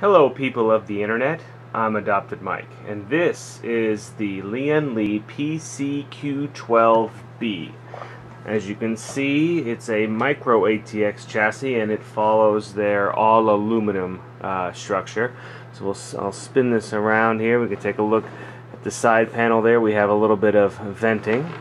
Hello people of the internet, I'm AdoptedMike, and this is the Lian Li PC-Q12B. As you can see, it's a micro ATX chassis and it follows their all aluminum structure. So I'll spin this around here. We can take a look at the side panel there. We have a little bit of venting.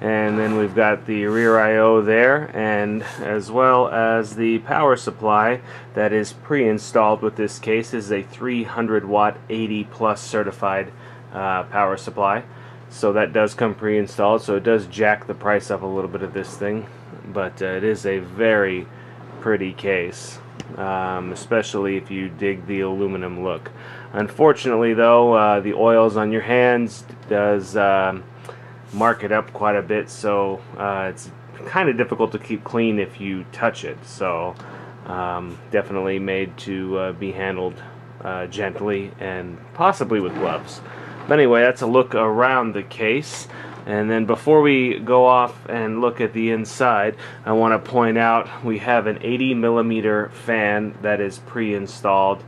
And then we've got the rear I/O there, and as well as the power supply that is pre-installed with this case. Is a 300 watt 80 plus certified power supply. So that does come pre-installed, so it does jack the price up a little bit of this thing, but it is a very pretty case, especially if you dig the aluminum look. Unfortunately though, the oils on your hands does mark it up quite a bit, so it's kind of difficult to keep clean if you touch it. So definitely made to be handled gently and possibly with gloves. But anyway, that's a look around the case. And then before we go off and look at the inside, I want to point out we have an 80mm fan that is pre-installed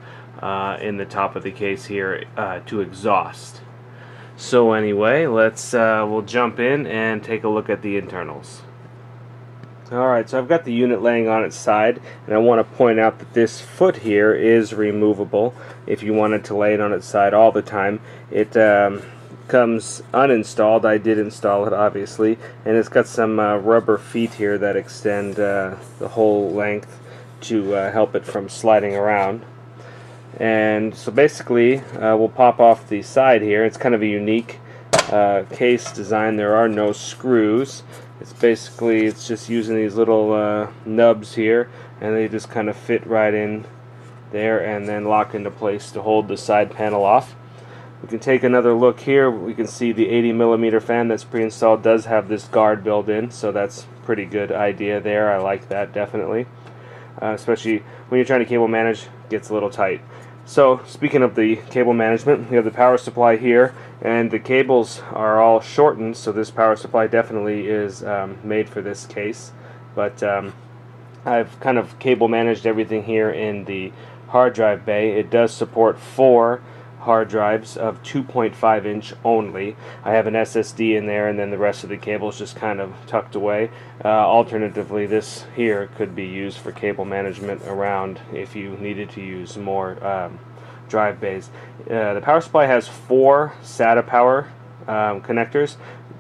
in the top of the case here to exhaust. So anyway, we'll jump in and take a look at the internals. Alright, so I've got the unit laying on its side, and I want to point out that this foot here is removable if you wanted to lay it on its side all the time. It comes uninstalled. I did install it, obviously, and it's got some rubber feet here that extend the whole length to help it from sliding around. And so basically we'll pop off the side here. It's kind of a unique case design. There are no screws. It's just using these little nubs here, and they just kind of fit right in there and then lock into place to hold the side panel off. We can take another look here. We can see the 80mm fan that's pre-installed does have this guard built in, so that's a pretty good idea there. I like that definitely, especially when you're trying to cable manage. It gets a little tight. So speaking of the cable management, we have the power supply here, and the cables are all shortened, so this power supply definitely is made for this case. But I've kind of cable managed everything here in the hard drive bay. It does support 4 hard drives of 2.5 inch only. I have an SSD in there, and then the rest of the cables just kind of tucked away. Alternatively, this here could be used for cable management around if you needed to use more drive bays. The power supply has 4 SATA power connectors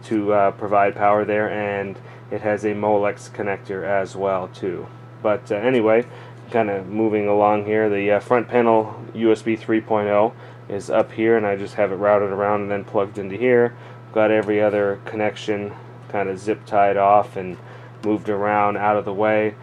to provide power there, and it has a Molex connector as well too. But anyway, kind of moving along here, the front panel USB 3.0 is up here, and I just have it routed around and then plugged into here. Got every other connection kind of zip tied off and moved around out of the way.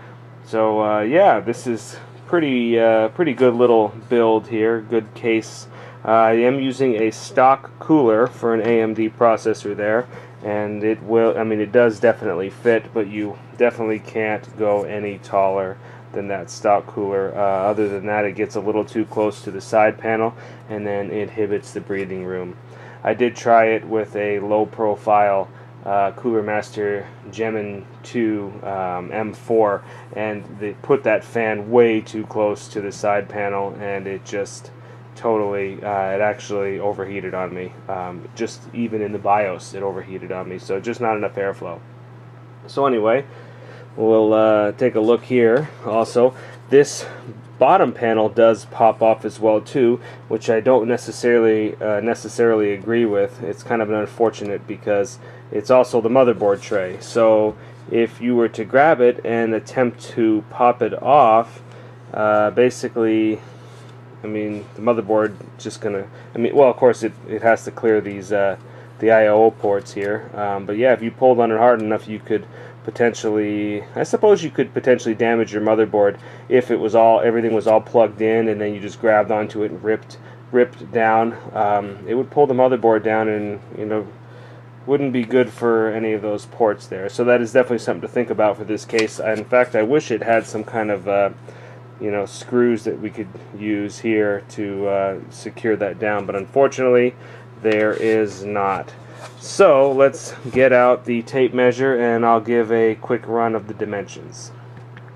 So yeah, this is pretty good little build here. Good case. I am using a stock cooler for an AMD processor there, and it does definitely fit, but you definitely can't go any taller than that stock cooler. Other than that, it gets a little too close to the side panel, and then it inhibits the breathing room. I did try it with a low profile Cooler Master Gemin 2 M4, and they put that fan way too close to the side panel, and it just totally it actually overheated on me. Just even in the BIOS it overheated on me, so just not enough airflow. So anyway, we'll take a look here. Also, this bottom panel does pop off as well too, which I don't necessarily agree with. It's kind of an unfortunate because it's also the motherboard tray. So if you were to grab it and attempt to pop it off, basically, the motherboard just gonna. Well, of course it has to clear these the I/O ports here. But yeah, if you pulled on it hard enough, you could potentially, I suppose you could potentially damage your motherboard if everything was all plugged in, and then you just grabbed onto it and ripped down. It would pull the motherboard down, and wouldn't be good for any of those ports there. So that is definitely something to think about for this case. In fact, I wish it had some kind of screws that we could use here to secure that down, but unfortunately there is not. So let's get out the tape measure and I'll give a quick run of the dimensions.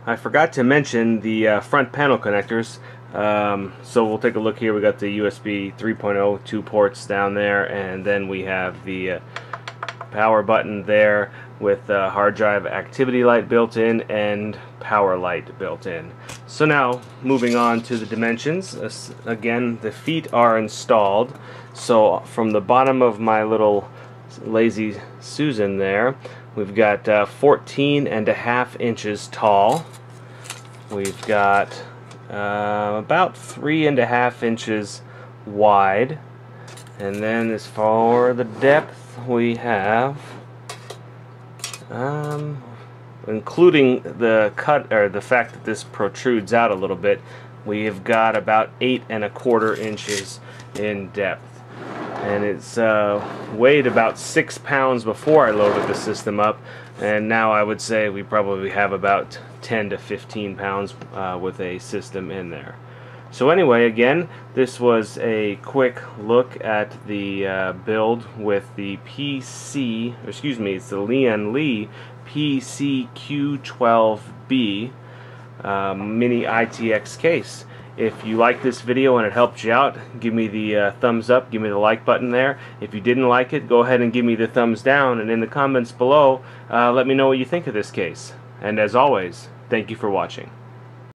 I forgot to mention the front panel connectors. So we'll take a look here. We got the USB 3.0 2 ports down there, and then we have the power button there with hard drive activity light built in and power light built in. So now moving on to the dimensions. Again, the feet are installed. So from the bottom of my little Lazy Susan there, we've got 14.5 inches tall. We've got about 3.5 inches wide, and then as for the depth, we have, including the cut, or the fact that this protrudes out a little bit, we have got about 8.25 inches in depth. And it's weighed about 6 pounds before I loaded the system up, and now I would say we probably have about 10 to 15 pounds with a system in there. So anyway, again, this was a quick look at the build with the it's the Lian Li PC-Q12B mini ITX case. If you like this video and it helped you out, give me the thumbs up, give me the like button there. If you didn't like it, go ahead and give me the thumbs down, and in the comments below, let me know what you think of this case. And as always, thank you for watching.